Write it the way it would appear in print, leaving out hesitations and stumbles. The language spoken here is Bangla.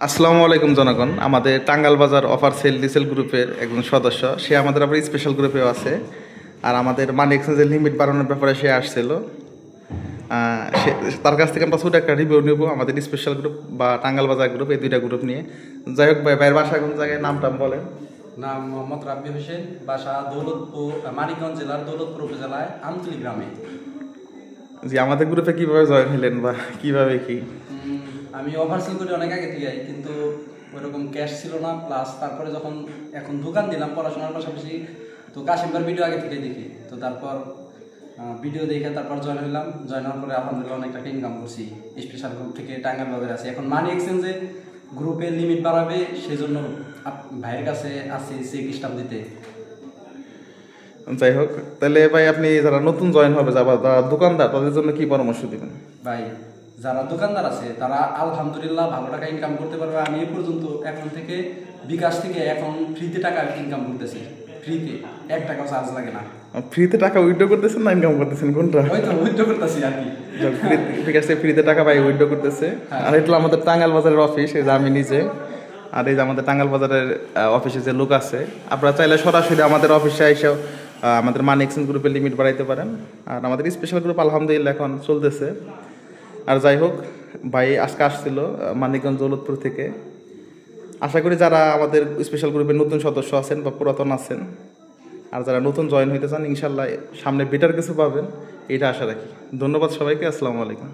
আসসালামু আলাইকুম জনগণ। আমাদের টাঙ্গাল বাজার অফার সেল ডিসেল গ্রুপের একজন সদস্য, সে আমাদের আবার স্পেশাল গ্রুপেও আছে। আর আমাদের মানি এক্সচেঞ্জের লিমিট বাড়ানোর ব্যাপারে সে আসছিল। সে তার কাছ থেকে আমরা ছোটো একটা রিভিউ নেবো আমাদের স্পেশাল গ্রুপ বা টাঙ্গাল বাজার গ্রুপ, এই দুইটা গ্রুপ নিয়ে। যাই হোক ভাই, ভাইয়ের বাসা কোন জায়গায়, নাম টাম বলেন। নাম মোহাম্মদ রাব্বি হোসেন, বাসা দৌলতপুর, মানিকগঞ্জ জেলার দৌলতপুর উপজেলায় আমতলী গ্রামে। জি, আমাদের গ্রুপে কীভাবে জয়েন হলেন বা কীভাবে কি? আমি ওভারসেল করি অনেক আগে থেকে, কিন্তু ওইরকম ক্যাশ ছিল না। প্লাস তারপরে যখন এখন দোকান দিলাম পড়াশোনার পাশাপাশি, তো কাশিমবার ভিডিও আগে থেকে দেখি, তো তারপর ভিডিও দেখে তারপর জয়েন হলাম। জয়েন হওয়ার পরে আলহামদুলিল্লাহ অনেক টাকা ইনকাম করছি। স্পেশাল গ্রুপ থেকে টাঙ্গাইল বাজারে আছি। এখন মানি এক্সচেঞ্জে গ্রুপের লিমিট বাড়াবে, সেই জন্য ভাইয়ের কাছে আসি চেক স্টাম্প দিতে। যাই হোক, তাহলে ভাই আপনি যারা নতুন জয়েন হবে, যারা দোকানদার, তাদের জন্য কি পরামর্শ দিবেন? ভাই, যারা দোকানদার আছে তারা আলহামদুলিল্লাহ ভালো টাকা ইনকাম করতে পারবে। আমি এই পর্যন্ত এখন থেকে বিকাশ থেকে এখন ফ্রিতে টাকা ইনকাম করতেছি। ফ্রিতে, 1 টাকাও চার্জ লাগে না। ফ্রিতে টাকা উইথড্র করতেছেন না ইনকাম করতেছেন, কোনটা? হয়তো উইথড্র করতেছি আর কি। ঠিক আছে, ফ্রিতে টাকা পাই উইথড্র করতেছে। আর এটা আমাদের টাঙ্গাইল বাজারের অফিস, এই যে আমি নিজে। আর এই যে আমাদের টাঙ্গাইল বাজারের অফিসে যে লোক আছে, আপনারা চাইলে সরাসরি আমাদের অফিসে এসে আমাদের মানি এক্সচেঞ্জ গ্রুপের লিমিট বাড়াইতে পারেন। আর আমাদের স্পেশাল গ্রুপ আলহামদুলিল্লাহ এখন চলতেছে। আর যাই হোক, ভাই আজকে আসছিল মানিকগঞ্জ দৌলতপুর থেকে। আশা করি যারা আমাদের স্পেশাল গ্রুপের নতুন সদস্য আছেন বা পুরাতন আছেন, আর যারা নতুন জয়েন হইতে চান, ইনশাল্লাহ সামনে বেটার কিছু পাবেন, এটা আশা রাখি। ধন্যবাদ সবাইকে। আসসালামু আলাইকুম।